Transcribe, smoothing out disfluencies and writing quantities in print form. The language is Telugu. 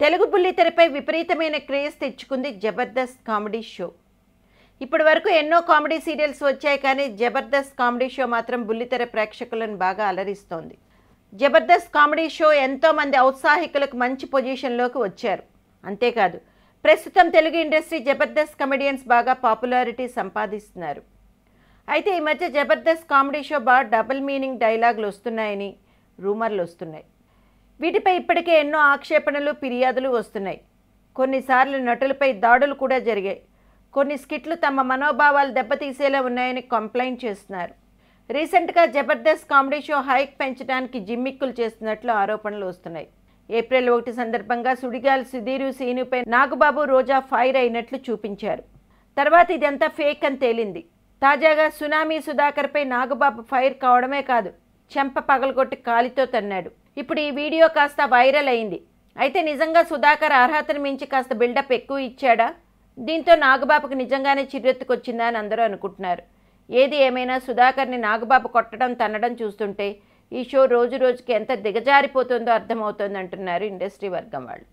తెలుగు బుల్లితెరపై విపరీతమైన క్రేజ్ తెచ్చుకుంది జబర్దస్త్ కామెడీ షో. ఇప్పటి వరకు ఎన్నో కామెడీ సీరియల్స్ వచ్చాయి, కానీ జబర్దస్త్ కామెడీ షో మాత్రం బుల్లితెర ప్రేక్షకులను బాగా అలరిస్తోంది. జబర్దస్త్ కామెడీ షో ఎంతోమంది ఔత్సాహికులకు మంచి పొజిషన్లోకి వచ్చారు. అంతేకాదు, ప్రస్తుతం తెలుగు ఇండస్ట్రీ జబర్దస్త్ కమెడియన్స్ బాగా పాపులారిటీ సంపాదిస్తున్నారు. అయితే ఈ మధ్య జబర్దస్త్ కామెడీ షో బాగా డబుల్ మీనింగ్ డైలాగులు వస్తున్నాయని రూమర్లు వస్తున్నాయి. వీటిపై ఇప్పటికే ఎన్నో ఆక్షేపణలు, ఫిర్యాదులు వస్తున్నాయి. కొన్నిసార్లు నటులపై దాడులు కూడా జరిగాయి. కొన్ని స్కిట్లు తమ మనోభావాలు దెబ్బతీసేలా ఉన్నాయని కంప్లైంట్ చేస్తున్నారు. రీసెంట్గా జబర్దస్త్ కామెడీ షో హైక్ పెంచడానికి జిమ్మిక్కులు చేస్తున్నట్లు ఆరోపణలు వస్తున్నాయి. ఏప్రిల్ 1 సందర్భంగా సుడిగాలి సుధీర్, సీనుపై నాగబాబు, రోజా ఫైర్ అయినట్లు చూపించారు. తర్వాత ఇదంతా ఫేక్ అని తేలింది. తాజాగా సునామీ సుధాకర్పై నాగబాబు ఫైర్ కావడమే కాదు, చెంప పగలగొట్టి కాలితో తన్నాడు. ఇప్పుడు ఈ వీడియో కాస్త వైరల్ అయింది. అయితే నిజంగా సుధాకర్ అర్హతను మించి కాస్త బిల్డప్ ఎక్కువ ఇచ్చాడా? దీంతో నాగబాబుకి నిజంగానే చిర్రెత్తుకొచ్చిందా అని అందరూ అనుకుంటున్నారు. ఏది ఏమైనా సుధాకర్ని నాగబాబు కొట్టడం, తన్నడం చూస్తుంటే ఈ షో రోజు రోజుకి ఎంత దిగజారిపోతుందో అర్థమవుతోంది అంటున్నారు ఇండస్ట్రీ వర్గం వాళ్ళు.